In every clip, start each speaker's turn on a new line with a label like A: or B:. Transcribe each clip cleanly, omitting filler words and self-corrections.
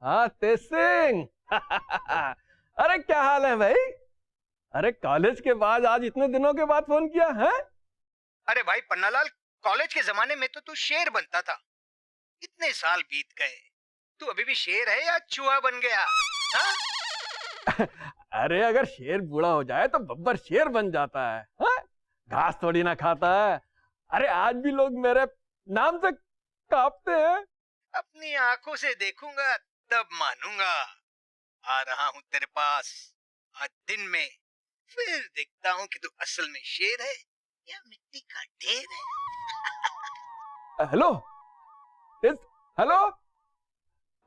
A: हाँ तेज सिंह। अरे क्या हाल है भाई? अरे कॉलेज के बाद आज इतने दिनों के बाद फोन किया है?
B: अरे भाई पन्नालाल, कॉलेज के जमाने में तो तू शेर बनता था। इतने साल बीत गए, तू अभी भी शेर है या चूहा बन गया? हाँ?
A: अरे अगर शेर बूढ़ा हो जाए तो बब्बर शेर बन जाता है, हाँ? घास थोड़ी ना खाता है। अरे आज भी लोग मेरे नाम से कांपते हैं।
B: अपनी आंखों से देखूंगा तब मानूंगा। आ रहा हूँ तेरे पास आज दिन में, फिर देखता हूँ कि तू असल में शेर है या मिट्टी का ढेर है।
A: Hello hello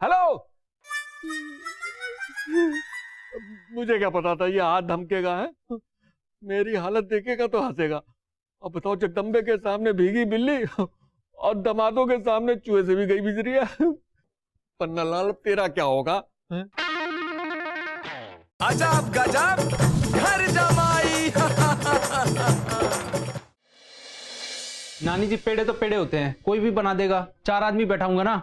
A: hello. मुझे क्या पता था ये हाथ धमकेगा है? मेरी हालत देखेगा तो हंसेगा। अब बताओ, जगदम्बे के सामने भीगी बिल्ली और दमादों के सामने चूहे से भी गई बिजरी है। पन्नालाल तेरा क्या होगा?
C: अजब गजब घर जमाई।
D: नानी जी पेड़े तो पेड़े होते हैं, कोई भी बना देगा। 4 आदमी बैठाऊंगा ना,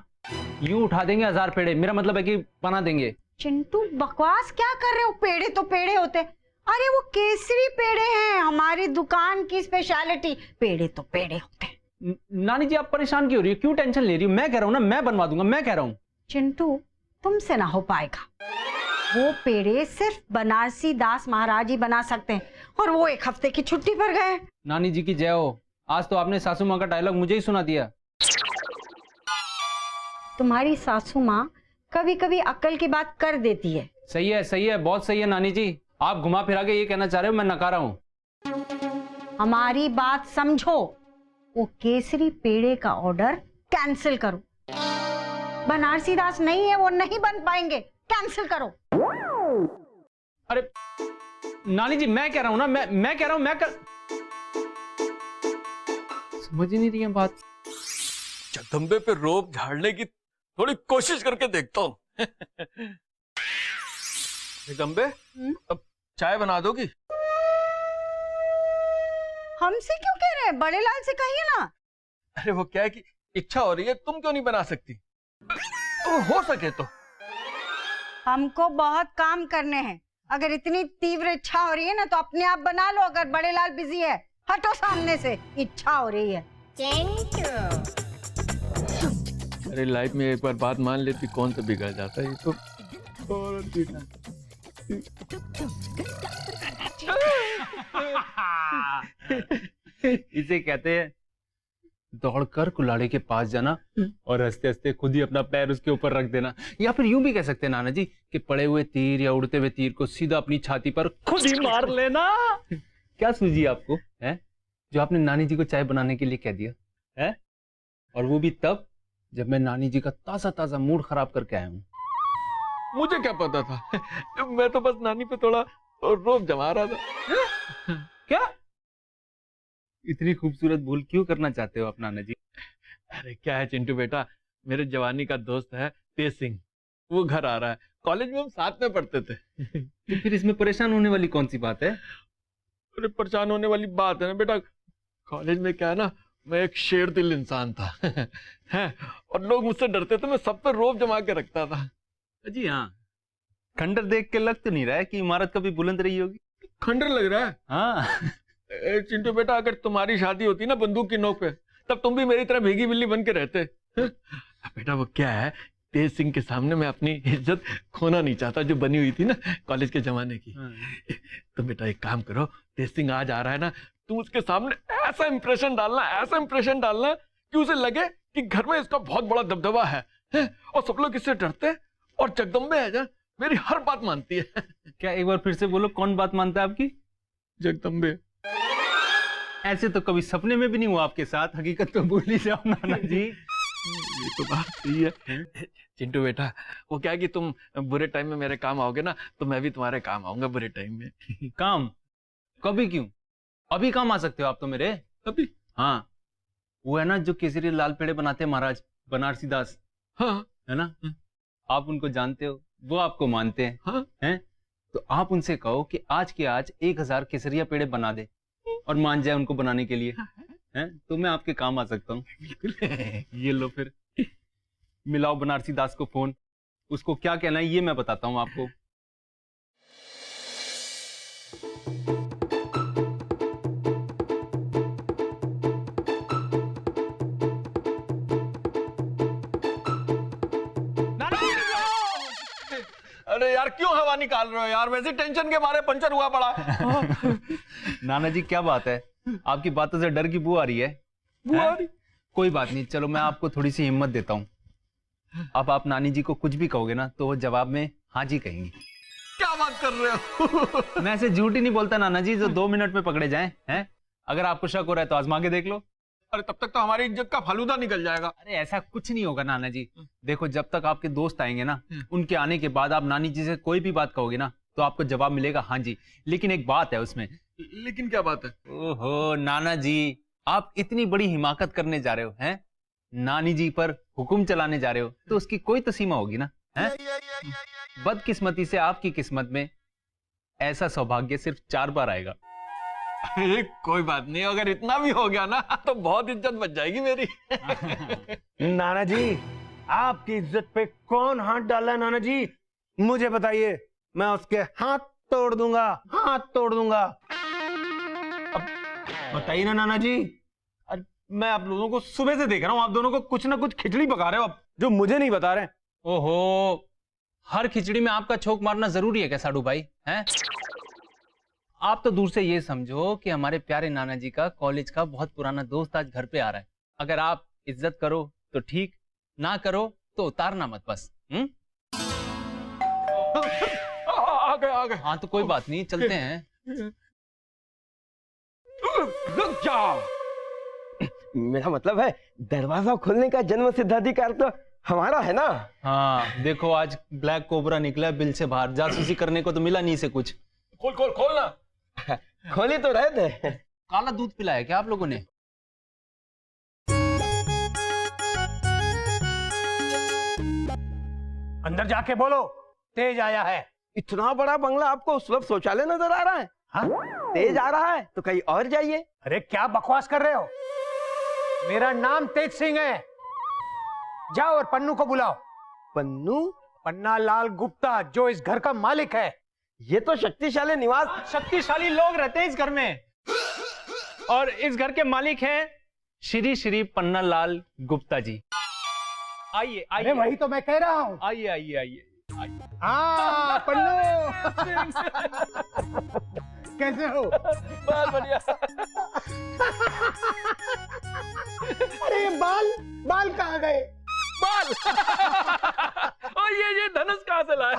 D: यूं उठा देंगे 1000 पेड़े। मेरा मतलब है कि बना देंगे।
E: चिंटू बकवास क्या कर रहे हो? पेड़े तो पेड़े होते हैं। अरे वो केसरी पेड़े हैं, हमारी दुकान की स्पेशलिटी। पेड़े तो पेड़े होते हैं।
D: नानी जी आप परेशान क्यों हो रही हो? क्यों टेंशन ले रही हो? मैं कह रहा हूं ना, मैं बनवा दूंगा। मैं कह रहा हूं।
E: चिंटू तुमसे ना हो पाएगा। वो पेड़े सिर्फ बनारसी दास महाराज ही बना सकते हैं, और वो 1 हफ्ते की छुट्टी पर गए।
D: नानी जी की जय हो। आज तो आपने सासू माँ का डायलॉग मुझे ही सुना दिया।
E: तुम्हारी सासू माँ कभी कभी अक्ल की बात कर देती है।
D: सही है, बहुत सही है नानी जी। आप घुमा फिरा के ये कहना चाह रहे हो मैं नकार रहा हूं।
E: हमारी बात समझो। वो केसरी पेड़े का ऑर्डर कैंसिल करो। बनारसी दास नहीं है, वो नहीं बन पाएंगे। कैंसिल करो।
D: अरे नानी जी मैं कह रहा हूं ना, मैं कह रहा हूं। समझ ही नहीं रही है बात।
A: जगदम्बे पे रोब झाड़ने की थोड़ी कोशिश करके देखता हूँ। जगदम्बे, अब चाय बना दोगी?
E: हमसे क्यों कह रहे हैं? बड़े लाल से कहिए ना।
A: अरे वो क्या है कि इच्छा हो रही है, तुम क्यों नहीं बना सकती? तुम हो सके तो।
E: हमको बहुत काम करने हैं। अगर इतनी तीव्र इच्छा हो रही है ना तो अपने आप बना लो। अगर बड़े लाल बिजी है, हटो सामने से। इच्छा हो रही है।
A: अरे लाइफ में एक बार बात मान लेती कौन सा बिगड़ जाता है। ये तो
D: इसे कहते हैं दौड़कर कुल्हाड़ी के पास जाना और हंसते हंसते खुद ही अपना पैर उसके ऊपर रख देना। या फिर यूं भी कह सकते हैं नाना जी कि पड़े हुए तीर या उड़ते हुए तीर को सीधा अपनी छाती पर खुद ही मार लेना। क्या सूझी आपको है जो आपने नानी जी को चाय बनाने के लिए कह दिया है? और वो भी तब जब मैं नानी जी का ताजा ताजा मूड खराब करके आया हूँ।
A: मुझे क्या पता था? मैं तो बस नानी पे थोड़ा रोब जमा रहा था।
D: क्या इतनी खूबसूरत भूल क्यों करना चाहते हो आप नाना जी?
A: अरे क्या है चिंटू बेटा, मेरे जवानी का दोस्त है तेज सिंह, वो घर आ रहा है। कॉलेज में हम साथ में पढ़ते थे।
D: तो फिर इसमें परेशान होने वाली कौन सी बात है?
A: अरे परेशान होने वाली बात है ना बेटा, कॉलेज में क्या है ना, मैं एक शेर दिल इंसान था। है, और लोग मुझसे डरते थे। मैं सब पे रोब जमा के रखता था।
D: जी हाँ, खंडर देख के लग तो नहीं रहा है कि इमारत कभी बुलंद रही होगी।
A: खंडर लग रहा है?
D: हाँ।
A: चिंटू बेटा, अगर तुम्हारी शादी होती ना बंदूक की नोक पे, तब तुम भी मेरी तरह भीगी बिल्ली बन के रहते। बेटा वो क्या है, तेज सिंह के सामने मैं अपनी इज्जत खोना नहीं चाहता जो बनी हुई थी ना कॉलेज के जमाने की। तो बेटा एक काम करो, तेज सिंह आज आ रहा है ना, तुम उसके सामने ऐसा इंप्रेशन डालना कि उसे लगे कि घर में इसका बहुत बड़ा दबदबा है, और सब लोग इससे डरते हैं। और जगदम्बे है जा, मेरी हर बात मानती है।
D: क्या एक बार फिर से बोलो, कौन बात मानता है आपकी?
A: जगदम्बे।
D: ऐसे तो कभी सपने में भी नहीं हुआ आपके साथ, हकीकत तो भूल ही जाओ नाना जी।
A: ये तो बात सही है चिंटू बेटा। वो क्या है कि तुम बुरे टाइम में मेरे काम आओगे ना, तो मैं भी तुम्हारे काम आऊंगा बुरे टाइम में।
D: काम? कभी क्यों? अभी काम आ सकते हो आप तो मेरे।
A: अभी?
D: हाँ, वो है ना जो केसरी लाल पेड़े बनाते हैं महाराज, बनारसी दास।
A: हाँ
D: है ना? आप उनको जानते हो, वो आपको मानते हैं।
A: हाँ।
D: हैं? तो आप उनसे कहो कि आज के आज 1000 केसरिया पेड़े बना दे और मान जाए उनको बनाने के लिए। हैं? तो मैं आपके काम आ सकता हूँ। ये लो फिर, मिलाओ बनारसी दास को फोन, उसको क्या कहना है ये मैं बताता हूँ आपको।
A: अरे यार क्यों हवा निकाल रहे हो यार, वैसे टेंशन के मारे पंचर हुआ पड़ा है।
D: नाना जी क्या बात है, आपकी बातों से डर की बू आ रही है।
A: बुआ रही?
D: कोई बात नहीं, चलो मैं आपको थोड़ी सी हिम्मत देता हूँ। अब आप नानी जी को कुछ भी कहोगे ना तो वो जवाब में हाँ जी कहेंगी।
A: क्या बात कर रहे हो?
D: मैं ऐसे झूठ ही नहीं बोलता नाना जी जो 2 मिनट में पकड़े जाएं, हैं? अगर आपको शक हो रहा है तो आजमा के देख लो।
A: अरे तब तक तो हमारी इज्जत का फालूदा निकल जाएगा।
D: अरे ऐसा कुछ नहीं होगा नाना जी। देखो जब तक आपके दोस्त आएंगे ना, उनके आने के बाद आप नानी जी से कोई भी बात कहोगे ना तो आपको जवाब मिलेगा हाँ जी। लेकिन एक बात है उसमें।
A: लेकिन क्या बात है?
D: ओहो नाना जी, आप इतनी बड़ी हिमाकत करने जा रहे हो, हैं? नानी जी पर हुक्म चलाने जा रहे हो तो उसकी कोई तो सीमा होगी ना, हैं? बदकिस्मती से आपकी किस्मत में ऐसा सौभाग्य सिर्फ 4 बार आएगा।
A: अरे कोई बात नहीं, अगर इतना भी हो गया ना तो बहुत इज्जत बच जाएगी मेरी।
F: नाना जी, आपकी इज्जत पे कौन हाथ डाला है नाना जी? मुझे बताइए, मैं उसके हाथ तोड़ दूंगा, हाथ तोड़ दूंगा। अब बताइए ना नाना जी। अरे मैं आप लोगों को सुबह से देख रहा हूं, आप दोनों को कुछ ना कुछ खिचड़ी पका रहे हो आप, जो मुझे नहीं बता रहे।
D: ओहो, हर खिचड़ी में आपका छोक मारना जरूरी है क्या साडू भाई, हैं? आप तो दूर से ये समझो कि हमारे प्यारे नाना जी का कॉलेज का बहुत पुराना दोस्त आज घर पे आ रहा है। अगर आप इज्जत करो तो ठीक, ना करो तो उतारना मत बस।
A: आ गए।
D: हाँ तो कोई बात नहीं, चलते हैं।
A: रुक जाओ।
F: मेरा मतलब है दरवाजा खोलने का जन्म सिद्धाधिकार तो हमारा है ना।
D: हाँ देखो आज ब्लैक कोबरा निकला बिल से बाहर, जासूसी करने को तो मिला नहीं से कुछ।
A: खोल ना।
F: खोली तो रहे थे।
D: काला दूध पिलाया क्या आप लोगों ने?
F: अंदर जाके बोलो, तेज आया है। इतना बड़ा बंगला आपको उस वक्त शौचालय नजर आ रहा है? हाँ? तेज आ रहा है तो कहीं और जाइए।
G: अरे क्या बकवास कर रहे हो? मेरा नाम तेज सिंह है। जाओ और पन्नू को बुलाओ।
F: पन्नू?
G: पन्ना लाल गुप्ता, जो इस घर का मालिक है।
F: ये तो शक्तिशाली निवास।
D: शक्तिशाली लोग रहते हैं इस घर में, और इस घर के मालिक हैं श्री श्री पन्ना लाल गुप्ता जी। आइए
G: अरे वही तो मैं कह रहा हूँ।
D: आइए आइए आइए।
G: हाँ पन्नू, कैसे हो?
A: बहुत बढ़िया।
G: अरे बाल कहाँ गए?
A: बाल। और ये धनुष कहाँ से लाया?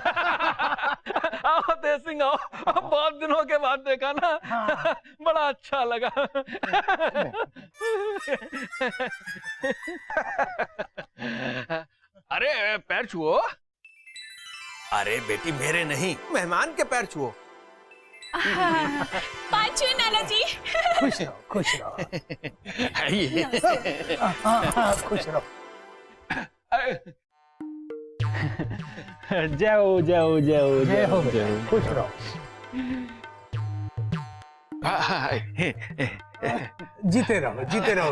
A: आओ तेज सिंह आओ, बहुत दिनों के बाद देखा ना।
G: हाँ।
A: बड़ा अच्छा लगा। अरे पैर छुओ। अरे बेटी मेरे नहीं, मेहमान के पैर छुओ।
H: पांचू नाना जी।
G: खुश रहो, खुश रहो।
A: है ये।
G: खुश रहो।
D: जाओ जाओ जाओ
G: जय हो, खुश रहो। जीते रहो, जीते रहो।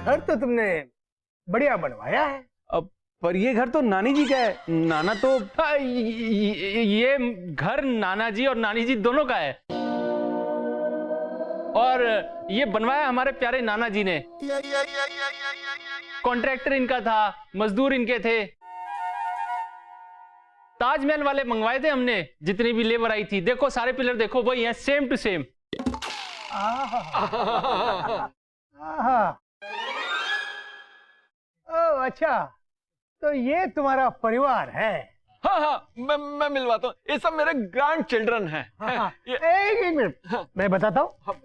G: घर तो तुमने बढ़िया बनवाया है।
D: अब पर ये घर तो नानी जी का है। नाना तो ये घर नाना जी और नानी जी दोनों का है, और ये बनवाया हमारे प्यारे नाना जी ने। कॉन्ट्रैक्टर इनका था, मजदूर इनके थे। ताजमहल वाले मंगवाए थे हमने, जितनी भी लेबर आई थी। देखो सारे पिलर देखो वही हैं, सेम टू सेम।
G: ओह अच्छा, तो ये तुम्हारा परिवार है।
A: हाँ मैं मिलवाता हूँ, ये सब मेरे ग्रैंड चिल्ड्रन हैं।
G: एक मिनट मैं बताता हूँ।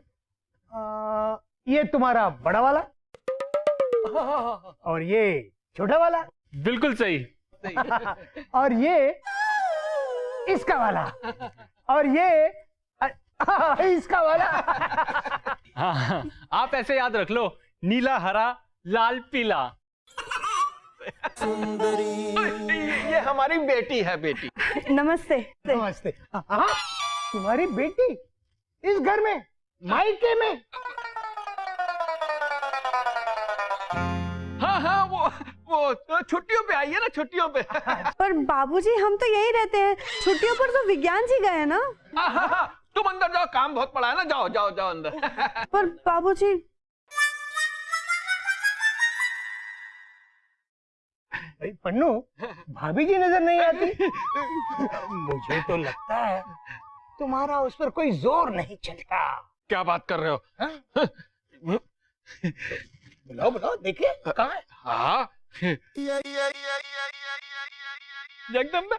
G: ये तुम्हारा बड़ा वाला, और ये छोटा वाला,
D: बिल्कुल सही।
G: और ये इसका वाला, और ये इसका वाला।
D: हाँ, आप ऐसे याद रख लो, नीला हरा लाल पीला।
A: ये हमारी बेटी है। बेटी
E: नमस्ते।
G: नमस्ते। हाँ, तुम्हारी बेटी इस घर में, मायके में?
A: हाँ वो वो छुट्टियों पे आई है ना, छुट्टियों पे।
H: पर बाबूजी हम तो यही रहते हैं, छुट्टियों पर तो विज्ञान जी गए ना।
A: तुम अंदर जाओ, काम बहुत पड़ा है ना, जाओ जाओ जाओ अंदर।
H: पर बाबूजी
G: भाई पन्नू, भाभी जी नजर नहीं आती। मुझे तो लगता है तुम्हारा उस पर कोई जोर नहीं चलता।
A: क्या बात कर रहे हो?
G: बुलाओ बुलाओ, देखिए कहाँ है।
A: हाँ जगदम्बे,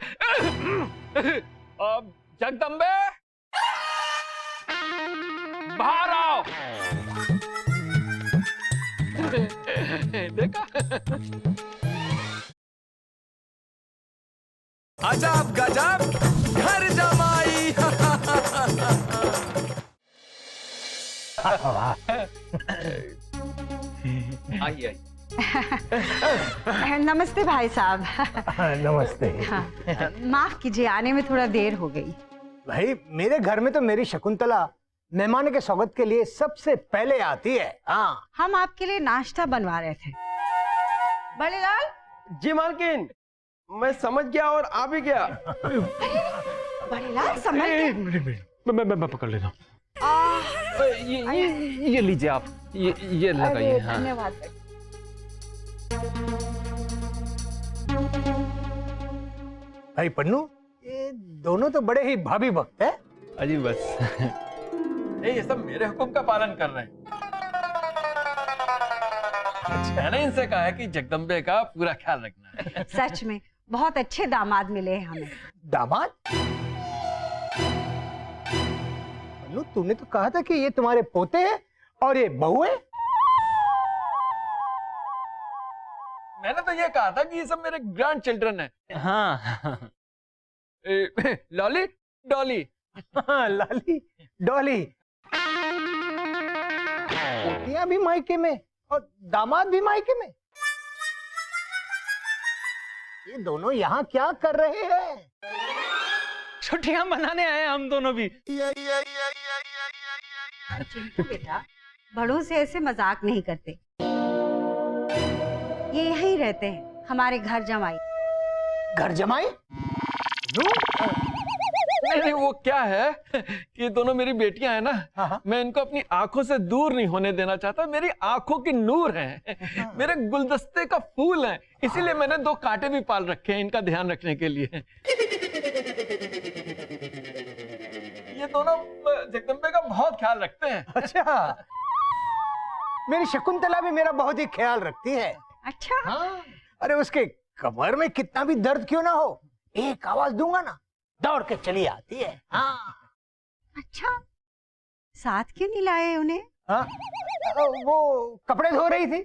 A: जगदम्बे बाहर आओ। देखा?
C: अजब गजब घर जमाई।
A: आइए आइए।
E: नमस्ते भाई साहब।
G: नमस्ते।
E: हाँ, माफ कीजिए, आने में थोड़ा देर हो गई।
G: भाई मेरे घर में तो मेरी शकुंतला मेहमान के स्वागत के लिए सबसे पहले आती है। हाँ,
E: हम आपके लिए नाश्ता बनवा रहे थे। बड़े लाल।
F: जी मालकिन, मैं समझ गया और आ भी गया।
E: बड़े लाल समझ गए?
A: मैं पकड़ लेता हूँ।
D: ये लीजिए आप, ये लगाइए। हाँ।
E: धन्यवाद।
G: भाई पन्नू, ये दोनों तो बड़े ही भाभी भक्त है।
D: अजी बस।
A: ये सब मेरे हुक्म का पालन कर रहे हैं। मैंने इनसे कहा है कि जगदम्बे का पूरा ख्याल रखना है।
E: सच में बहुत अच्छे दामाद मिले हैं हमें।
G: दामाद? पन्नू, तूने तो कहा था कि ये तुम्हारे पोते हैं और ये बहू है।
A: मैंने तो ये कहा था कि ये सब मेरे ग्रैंड चिल्ड्रन है।
D: हाँ।
A: लॉली डॉली।
G: हाँ, लाली डॉली। पोतियां भी मायके में और दामाद भी मायके में। ये दोनों यहाँ क्या कर रहे हैं?
D: छुट्टियां मनाने आए हम दोनों भी।
E: चिंटू बेटा, बड़ों से ऐसे मजाक नहीं करते। ये यहीं रहते हैं, हमारे घर जमाई।
G: घर जमाई?
A: नहीं, वो क्या है कि ये दोनों मेरी बेटियां हैं ना।
G: हाँ।
A: मैं इनको अपनी आंखों से दूर नहीं होने देना चाहता। मेरी आंखों की नूर हैं, मेरे गुलदस्ते का फूल हैं। इसीलिए मैंने 2 कांटे भी पाल रखे हैं इनका ध्यान रखने के लिए। ये दोनों जगदम्बे का बहुत ख्याल रखते हैं।
G: अच्छा, मेरी शकुंतला भी मेरा बहुत ही ख्याल रखती है।
E: अच्छा।
G: हाँ, अरे उसके कमर में कितना भी दर्द क्यों ना हो, एक आवाज दूंगा ना, दौड़ के चली आती है। हाँ।
E: अच्छा, साथ क्यों नहीं लाए उन्हें?
G: हाँ, वो कपड़े धो रही थी।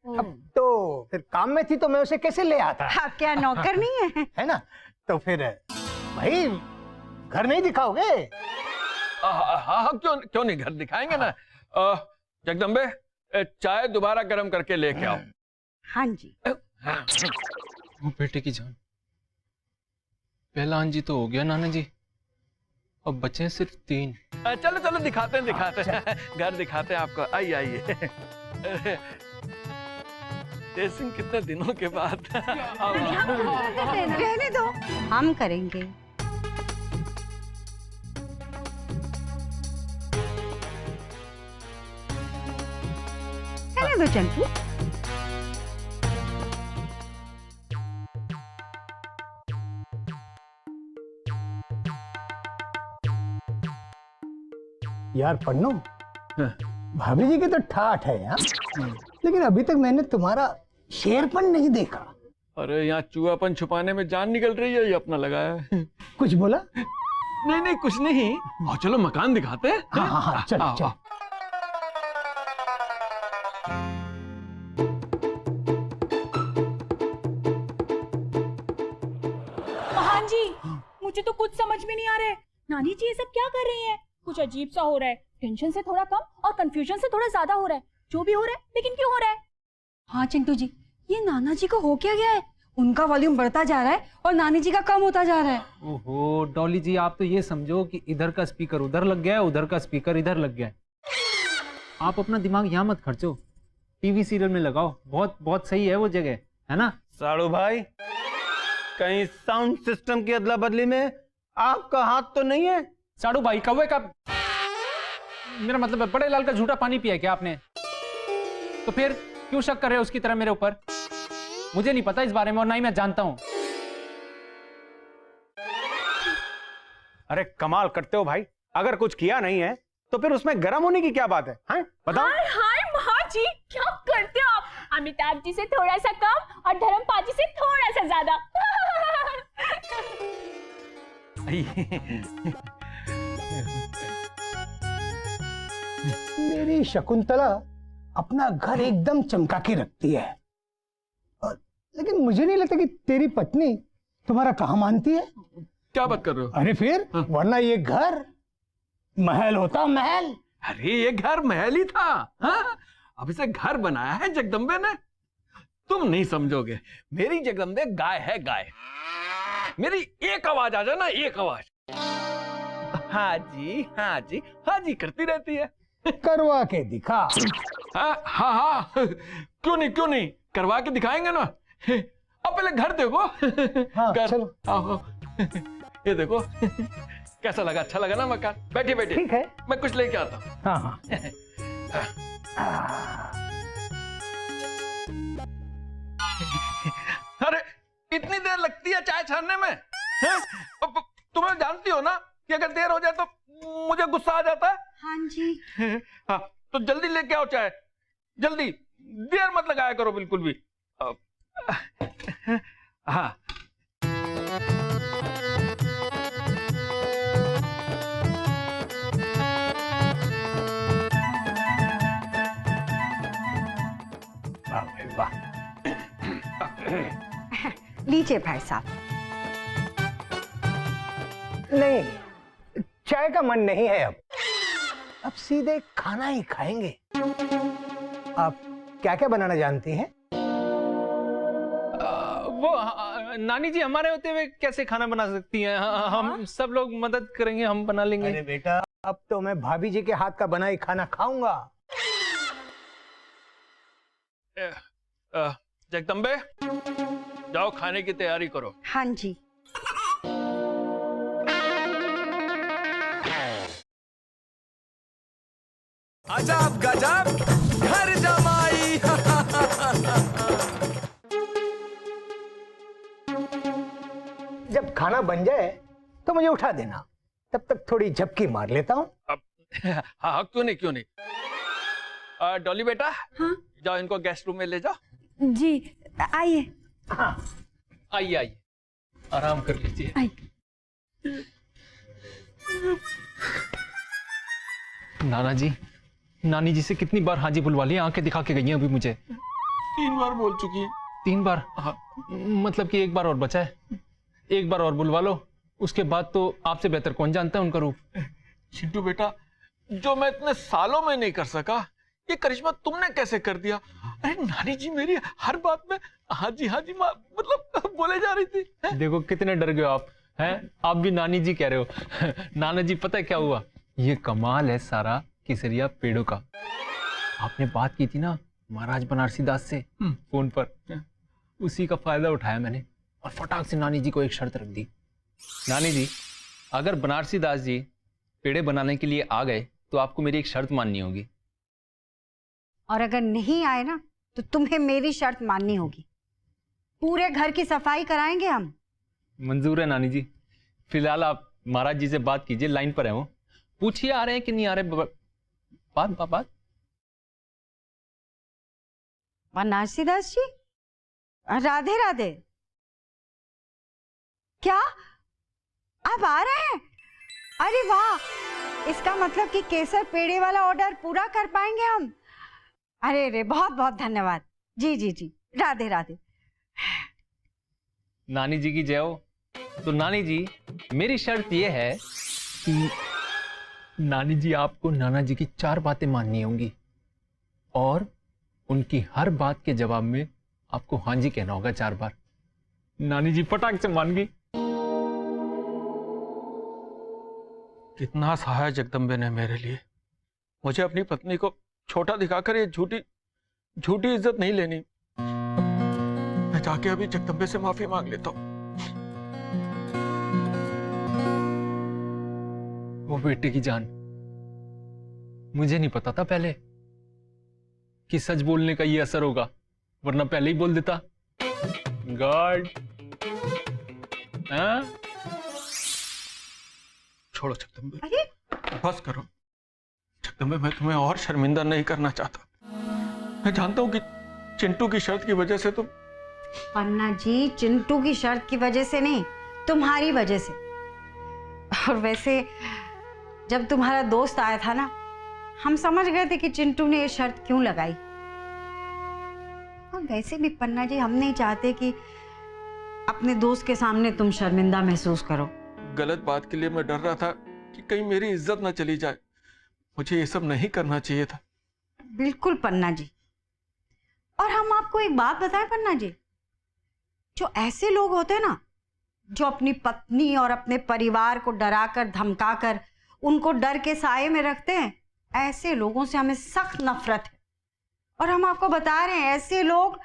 G: अब तो फिर काम में थी तो मैं उसे कैसे ले आता?
E: आप क्या नौकर नहीं है?
G: है ना, तो फिर भाई घर नहीं दिखाओगे?
A: हाँ, क्यों नहीं, घर दिखाएंगे ना। जगदम्बे, चाय दोबारा गर्म करके लेके आओ।
E: हाँ जी।
D: वो बेटे की जान, पहला अंजी तो हो गया नाना जी, अब बचे हैं सिर्फ 3।
A: चलो चलो दिखाते हैं घर दिखाते हैं आपको। आइए आइए। तेज सिंह कितने दिनों के बाद।
E: रहने दो, हम करेंगे। रहने दो चंपू।
G: यार पन्नू, भाभी जी के तो ठाठ है यार, लेकिन अभी तक मैंने तुम्हारा शेरपन नहीं देखा।
A: अरे यहाँ चूहापन छुपाने में जान निकल रही है, ये अपना लगाया है।
G: कुछ बोला?
A: नहीं कुछ नहीं। आओ चलो मकान दिखाते हैं।
G: हाँ हाँ हाँ, चल
A: आओ,
G: चल।
A: आओ।
I: महान जी, मुझे तो कुछ समझ में नहीं आ रहा है। नानी जी ये सब क्या कर रही हैं? कुछ अजीब सा हो रहा है। टेंशन से थोड़ा कम और कंफ्यूजन से थोड़ा ज्यादा हो रहा है। जो भी हो रहा है, लेकिन क्यों हो रहा है?
H: हाँ चिंटू जी, ये नाना जी को हो क्या गया है? उनका वॉल्यूम बढ़ता जा रहा है और नानी जी का कम होता जा रहा है।
D: ओहो डॉली जी, आप तो ये समझो कि इधर का स्पीकर उधर लग गया है, उधर का स्पीकर इधर लग गया है। आप अपना दिमाग यहाँ मत खर्चो, टीवी सीरियल में लगाओ, बहुत बहुत सही है वो जगह, है ना?
F: साड़ू भाई, कहीं साउंड सिस्टम की अदला बदली में आपका हाथ तो नहीं है?
D: साड़ू भाई कौवे का, मेरा मतलब है बड़े लाल का झूठा पानी पिया क्या आपने? तो फिर क्यों शक कर रहे हो उसकी तरह मेरे ऊपर? मुझे नहीं पता इस बारे में और ना ही मैं जानता हूं।
F: अरे कमाल करते हो भाई, अगर कुछ किया नहीं है तो फिर उसमें गर्म होने की क्या बात है? हैं? बताओ।
I: हाय हाय माँ जी, क्या करते हो आप? अमिताभ जी से थोड़ा सा कम और धर्मपाल जी से थोड़ा सा ज्यादा।
G: मेरी शकुंतला अपना घर एकदम चमका के रखती है, लेकिन मुझे नहीं लगता कि तेरी पत्नी तुम्हारा कहाँ मानती है।
A: क्या बात कर रहे हो?
G: अरे फिर वरना ये घर महल होता, महल।
A: अरे ये घर महल ही था। हाँ? अब इसे घर बनाया है जगदम्बे ने। तुम नहीं समझोगे, मेरी जगदम्बे गाय है, गाय। मेरी एक आवाज आ जाए ना, एक आवाज, हाँ जी हाँ जी हाँ जी करती रहती है।
G: करवा के दिखा।
A: हाँ हाँ हाँ, क्यों नहीं करवा के दिखाएंगे ना। अब पहले घर देखो।
G: हाँ,
A: घर,
G: चलो।
A: आओ। ये देखो कैसा लगा? अच्छा लगा ना मकान? बैठिए बैठिए,
G: ठीक है,
A: मैं कुछ लेके आता हूँ।
G: हाँ हाँ।
A: अरे इतनी देर लगती है चाय छानने में? हैं? तुम्हें जानती हो ना कि अगर देर हो जाए तो मुझे गुस्सा आ जाता है।
E: हाँ जी।
A: हाँ, तो जल्दी लेके आओ चाय, जल्दी, देर मत लगाया करो बिल्कुल भी। हाँ
G: वाह।
E: लीजिए भाई साहब।
G: नहीं, चाय का मन नहीं है अब सीधे खाना ही खाएंगे। आप क्या क्या बनाना जानती हैं?
D: वो नानी जी हमारे होते हुए कैसे खाना बना सकती हैं? हम सब लोग मदद करेंगे, हम बना लेंगे।
G: अरे बेटा, अब तो मैं भाभी जी के हाथ का बना ही खाना खाऊंगा।
A: जगदम्बे, जाओ खाने की तैयारी करो।
E: हाँ जी।
C: अजब गजब घर जमाई।
G: जब खाना बन जाए तो मुझे उठा देना, तब तक थोड़ी झपकी मार लेता हूँ।
A: हाँ क्यों नहीं। डॉली बेटा,
H: हाँ?
A: जाओ इनको गेस्ट रूम में ले जाओ।
H: जी आइए।
G: हाँ।
D: आइए आराम कर लीजिए। नाना जी, नानी जी से कितनी बार हाजी बुलवा लिया, आंखें दिखा के गई हैं अभी मुझे।
A: 3 बार बोल चुकी है।
D: 3 बार?
A: हाँ।
D: मतलब कि 1 बार और बचा है। 1 बार और बुलवा लो, उसके बाद तो आपसे बेहतर कौन जानता है उनका रूप।
A: चिंटू बेटा, जो मैं इतने सालों में नहीं कर सका, ये करिश्मा तुमने कैसे कर दिया? अरे नानी जी मेरी हर बात में हाजी मतलब बोले जा रही थी।
D: देखो कितने डर गए आप हैं? आप भी नानी जी कह रहे हो। नाना जी पता है क्या हुआ? ये कमाल है सारा केसरिया पेड़ों का। आपने बात की थी ना महाराज बनारसी दास से फोन पर, उसी का फायदा उठाया मैंने और फटाक से नानी जी को एक शर्त रख दी। नानी जी, अगर बनारसी दास जी पेड़े बनाने के लिए आ गए तो आपको मेरी एक शर्त माननी होगी।
E: और अगर नहीं आए ना तो तुम्हें मेरी शर्त माननी होगी। पूरे घर की सफाई कराएंगे हम।
D: मंजूर है नानी जी। फिलहाल आप महाराज जी से बात कीजिए, लाइन पर है वो, पूछिए आ रहे हैं कि नहीं आ रहे। बात
E: बनारसी दास जी, राधे राधे। क्या आप आ रहे हैं? अरे वाह, इसका मतलब कि केसर पेड़े वाला ऑर्डर पूरा कर पाएंगे हम। अरे रे, बहुत बहुत धन्यवाद। जी जी जी, राधे राधे।
D: नानी जी की जय हो। तो नानी जी, मेरी शर्त यह है कि नानी जी आपको नाना जी की 4 बातें माननी होंगी और उनकी हर बात के जवाब में आपको हाँ जी कहना होगा 4 बार। नानी जी फटाक से मान गई।
A: कितना सहाया जगदम्बे ने मेरे लिए। मुझे अपनी पत्नी को छोटा दिखाकर ये झूठी इज्जत नहीं लेनी। मैं मैं जाके अभी जगदम्बे से माफी मांग लेता हूँ।
D: वो बेटे की जान, मुझे नहीं पता था पहले कि सच बोलने का ये असर होगा, वरना पहले ही बोल देता। गॉड। हाँ?
A: छोड़ो जगदम्बे,
E: अरे
A: बस करो जगदम्बे, मैं तुम्हें और शर्मिंदा नहीं करना चाहता। मैं जानता हूं कि चिंटू की शर्त की वजह से तुम।
E: पन्ना जी, चिंटू की शर्त की वजह से नहीं, तुम्हारी वजह से। और वैसे जब तुम्हारा दोस्त आया था ना, हम समझ गए थे कि चिंटू ने ये शर्त क्यों लगाई। और वैसे भी पन्ना जी, हम नहीं चाहते कि अपने दोस्त के सामने तुम शर्मिंदा महसूस करो।
A: गलत बात के लिए मैं डर रहा था कि कहीं मेरी इज्जत ना चली जाए। मुझे ये सब नहीं करना चाहिए था।
E: बिल्कुल पन्ना जी। और हम आपको एक बात बताएं पन्ना जी, जो ऐसे लोग होते हैं ना, जो अपनी पत्नी और अपने परिवार को डराकर धमकाकर उनको डर के साए में रखते हैं, ऐसे लोगों से हमें सख्त नफरत है। और हम आपको बता रहे हैं, ऐसे लोग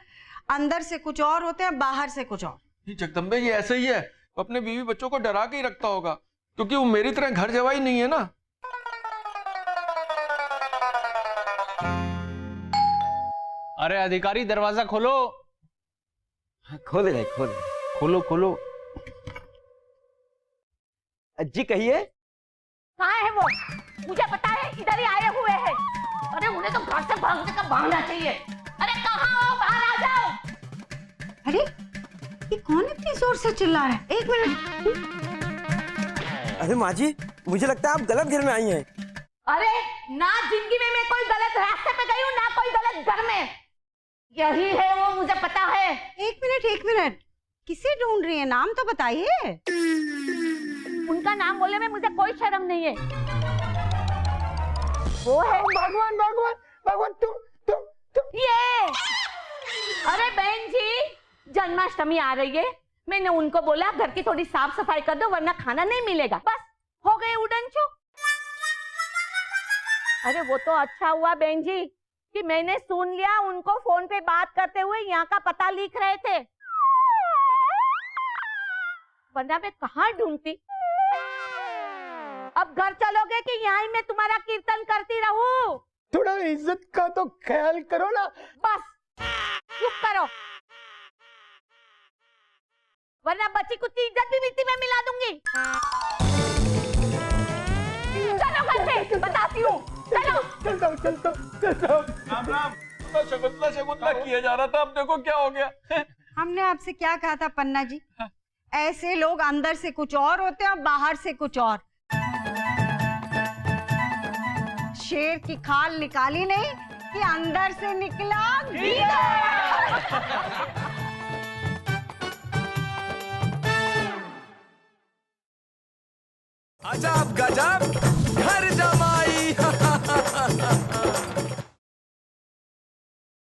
E: अंदर से कुछ और होते हैं, बाहर से कुछ और।
A: जगदम्बे ये ऐसे ही है, वो अपने बीवी बच्चों को डरा के ही रखता होगा, क्योंकि वो मेरी तरह घर जवाई नहीं है ना।
D: अरे अधिकारी, दरवाजा खोलो।
J: खोले नहीं, खोलो खोलो। जी कहिए।
I: कहाँ है वो? मुझे पता है, इधर ही आए हुए हैं। अरे उन्हें तो घर से भागने का भागना चाहिए। अरे कहाँ हो? बाहर आ जाओ।
E: अरे ये कौन इतनी जोर से चिल्ला रहा है? एक मिनट।
J: अरे माँ जी, मुझे लगता है आप गलत घर में आई हैं।
I: अरे ना, जिंदगी में मैं कोई गलत रास्ते पे गई हूँ, ना कोई गलत घर में। यही है वो, मुझे पता है।
E: एक मिनट, किसे ढूंढ रही है? नाम तो बताइए।
I: उनका नाम बोलने में मुझे कोई शर्म नहीं है। वो है
G: भगवान भगवान भगवान, तुम
I: ये। अरे बहन जी, जन्माष्टमी आ रही है, मैंने उनको बोला घर की थोड़ी साफ सफाई कर दो, वरना खाना नहीं मिलेगा। बस हो गए उड़न चूक। अरे वो तो अच्छा हुआ बहन जी कि मैंने सुन लिया, उनको फोन पे बात करते हुए यहाँ का पता लिख रहे थे, वरना मैं कहाँ ढूंढती। अब घर चलोगे कि यहाँ ही मैं तुम्हारा कीर्तन करती रहूं?
G: थोड़ा इज्जत का तो ख्याल करो ना।
I: बस चुप करो, वरना बची कुछ इज्जत भी मिट्टी में मिला दूंगी। चलो घर से, बताती हूँ। चलो।
G: चलता।
A: राम राम। शकुंतला किया जा रहा था, अब देखो क्या हो गया।
E: हमने आपसे क्या कहा था पन्ना जी? ऐसे लोग अंदर से कुछ और होते हैं और बाहर से कुछ और। शेर की खाल निकाली नहीं कि अंदर से निकला
C: अजब गजब घर जमाई।